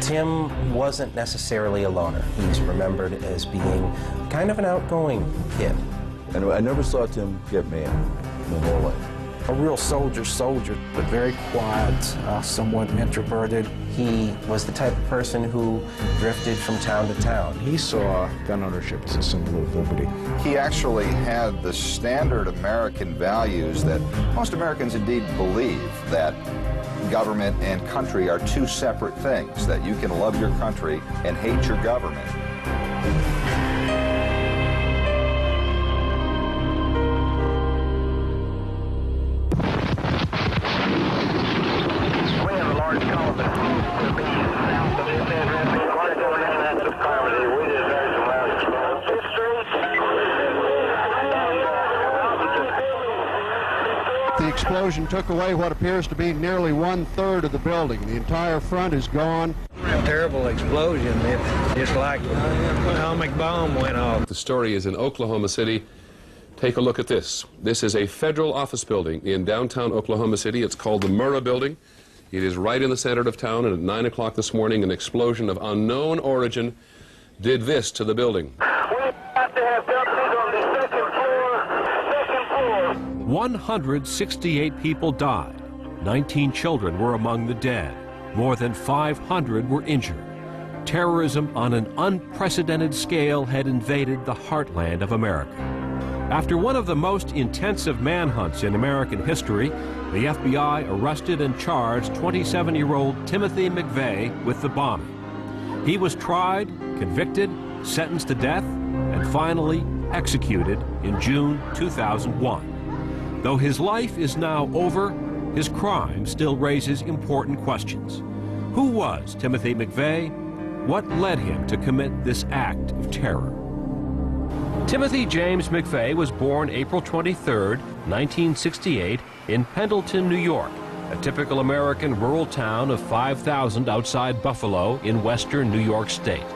Tim wasn't necessarily a loner. He's remembered as being kind of an outgoing kid. And I never saw Tim get mad my whole life. A real soldier, but very quiet, somewhat introverted. He was the type of person who drifted from town to town. He saw gun ownership as a symbol of liberty. He actually had the standard American values that most Americans indeed believe, that government and country are two separate things, that you can love your country and hate your government. The explosion took away what appears to be nearly 1/3 of the building. The entire front is gone. A terrible explosion. It's just like an atomic bomb went off. The story is in Oklahoma City. Take a look at this. This is a federal office building in downtown Oklahoma City. It's called the Murrah Building. It is right in the center of town, and at 9 o'clock this morning, an explosion of unknown origin did this to the building. We have to have deputies on the second floor. 168 people died. 19 children were among the dead. More than 500 were injured. Terrorism on an unprecedented scale had invaded the heartland of America. After one of the most intensive manhunts in American history, the FBI arrested and charged 27-year-old Timothy McVeigh with the bombing. He was tried, convicted, sentenced to death, and finally executed in June 2001. Though his life is now over, his crime still raises important questions. Who was Timothy McVeigh? What led him to commit this act of terror? Timothy James McVeigh was born April 23, 1968, in Pendleton, New York, a typical American rural town of 5,000 outside Buffalo in western New York State.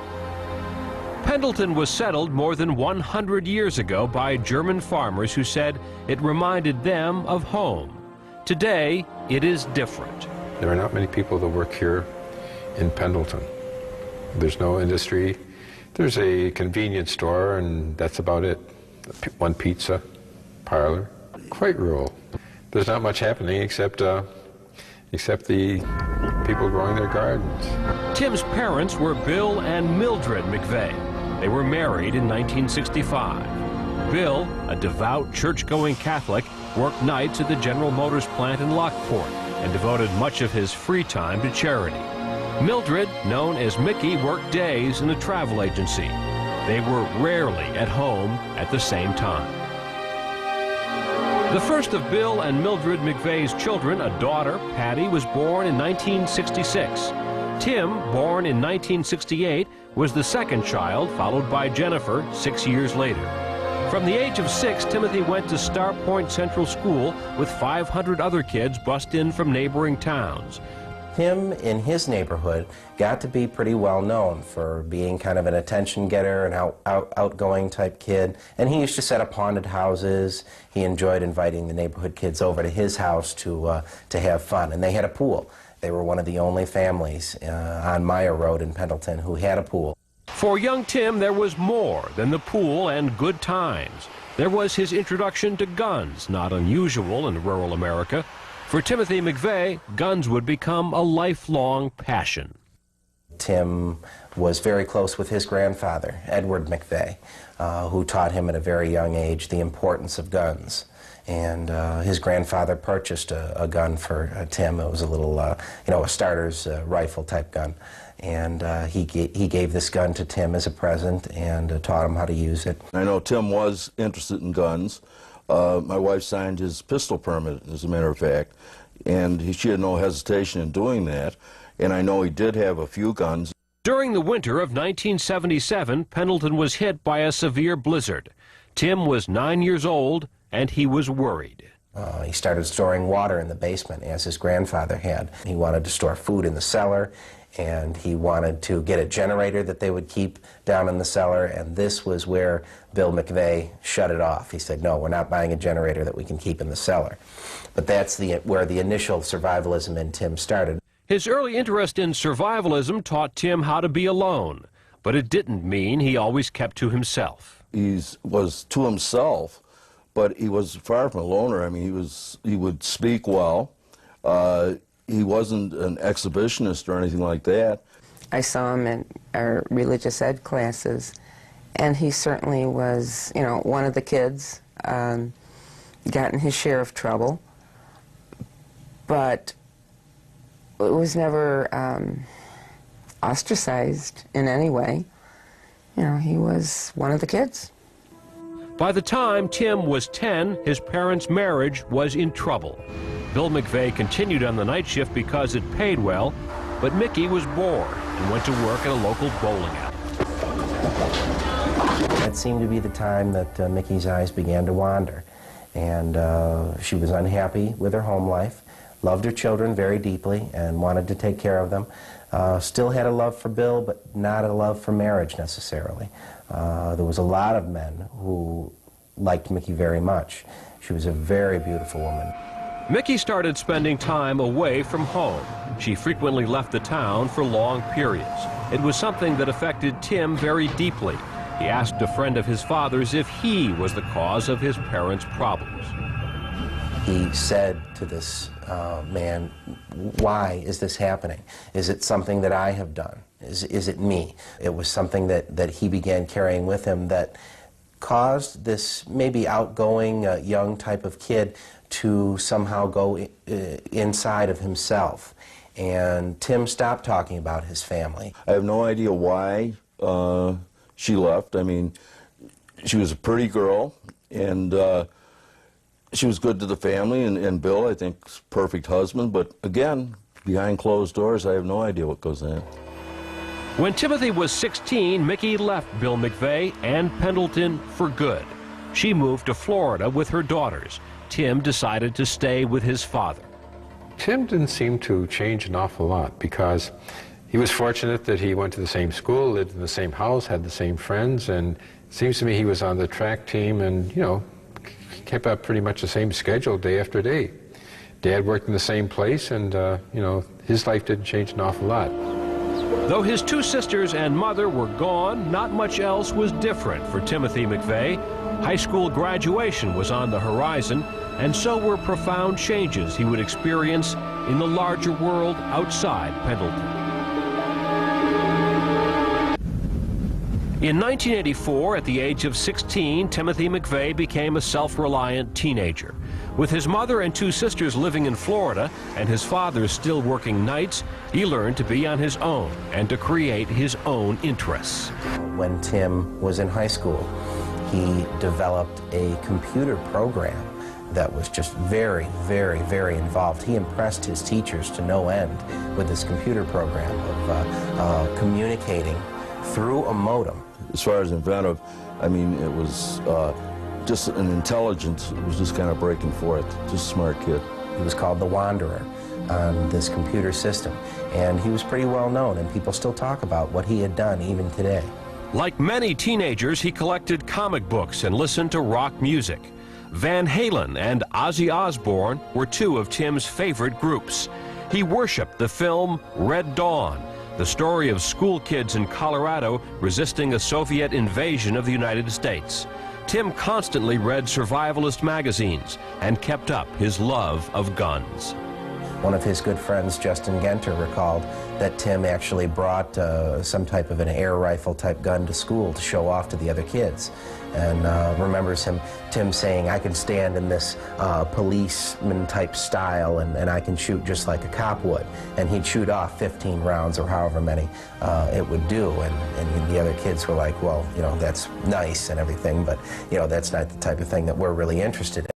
Pendleton was settled more than 100 years ago by German farmers who said it reminded them of home. Today, it is different. There are not many people that work here in Pendleton. There's no industry. There's a convenience store, and that's about it. One pizza parlor. Quite rural. There's not much happening except the people growing their gardens. Tim's parents were Bill and Mildred McVeigh. They were married in 1965. Bill, a devout church-going Catholic, worked nights at the General Motors plant in Lockport and devoted much of his free time to charity. Mildred, known as Mickey, worked days in a travel agency. They were rarely at home at the same time. The first of Bill and Mildred McVeigh's children, a daughter, Patty, was born in 1966. Tim, born in 1968, was the second child, followed by Jennifer 6 years later. From the age of 6, Timothy went to Star Point Central School with 500 other kids bussed in from neighboring towns. Tim, in his neighborhood, got to be pretty well known for being kind of an attention getter, an outgoing type kid. And he used to set up haunted houses. He enjoyed inviting the neighborhood kids over to his house to have fun. And they had a pool. They were one of the only families on Meyer Road in Pendleton who had a pool. For young Tim, there was more than the pool and good times. There was his introduction to guns, not unusual in rural America. For Timothy McVeigh, guns would become a lifelong passion. Tim was very close with his grandfather, Edward McVeigh, who taught him at a very young age the importance of guns. And his grandfather purchased a gun for Tim. It was a little, a starter's rifle type gun. And he gave this gun to Tim as a present and taught him how to use it. I know Tim was interested in guns. My wife signed his pistol permit, as a matter of fact, and she had no hesitation in doing that. And I know he did have a few guns. During the winter of 1977, Pendleton was hit by a severe blizzard. Tim was 9 years old, and he was worried. He started storing water in the basement, as his grandfather had. He wanted to store food in the cellar, and he wanted to get a generator that they would keep down in the cellar, and this was where Bill McVeigh shut it off. He said, no, we're not buying a generator that we can keep in the cellar. But that's where the initial survivalism in Tim started. His early interest in survivalism taught Tim how to be alone, but it didn't mean he always kept to himself. He was to himself, but he was far from a loner. I mean, he would speak well. He wasn't an exhibitionist or anything like that. I saw him in our religious ed classes, and he certainly was, you know, one of the kids, gotten his share of trouble, but it was never ostracized in any way. You know, he was one of the kids. By the time Tim was 10, his parents' marriage was in trouble. Bill McVeigh continued on the night shift because it paid well, but Mickey was bored and went to work at a local bowling alley. That seemed to be the time that Mickey's eyes began to wander, and she was unhappy with her home life, loved her children very deeply and wanted to take care of them. Still had a love for Bill, but not a love for marriage necessarily. There was a lot of men who liked Mickey very much. She was a very beautiful woman. Mickey started spending time away from home. She frequently left the town for long periods. It was something that affected Tim very deeply. He asked a friend of his father's if he was the cause of his parents' problems. He said to this man, "Why is this happening? Is it something that I have done? Is it me?" It was something that he began carrying with him that caused this maybe outgoing young type of kid to somehow go inside of himself. And Tim stopped talking about his family. I have no idea why she left. I mean, she was a pretty girl, and she was good to the family, and Bill, I think, is a perfect husband. But again, behind closed doors, I have no idea what goes on. When Timothy was 16, Mickey left Bill McVeigh and Pendleton for good. She moved to Florida with her daughters. Tim decided to stay with his father. Tim didn't seem to change an awful lot because he was fortunate that he went to the same school, lived in the same house, had the same friends, and it seems to me he was on the track team and, you know, kept up pretty much the same schedule day after day. Dad worked in the same place, and, you know, his life didn't change an awful lot. Though his two sisters and mother were gone, not much else was different for Timothy McVeigh. High school graduation was on the horizon, and so were profound changes he would experience in the larger world outside Pendleton. In 1984, at the age of 16, Timothy McVeigh became a self-reliant teenager. With his mother and two sisters living in Florida and his father still working nights, he learned to be on his own and to create his own interests. When Tim was in high school, he developed a computer program that was just very, very, very involved. He impressed his teachers to no end with this computer program of communicating through a modem. As far as inventive, I mean, it was just an intelligence. It was just kind of breaking forth. Just a smart kid. He was called the Wanderer on this computer system, and he was pretty well known, and people still talk about what he had done even today. Like many teenagers, he collected comic books and listened to rock music. Van Halen and Ozzy Osbourne were two of Tim's favorite groups. He worshipped the film Red Dawn, the story of school kids in Colorado resisting a Soviet invasion of the United States. Tim constantly read survivalist magazines and kept up his love of guns. One of his good friends, Justin Genter, recalled that Tim actually brought some type of an air rifle type gun to school to show off to the other kids, and remembers Tim saying, "I can stand in this policeman type style and I can shoot just like a cop would," and he'd shoot off 15 rounds or however many it would do, and the other kids were like, "Well, you know, that's nice and everything, but you know, that's not the type of thing that we're really interested in."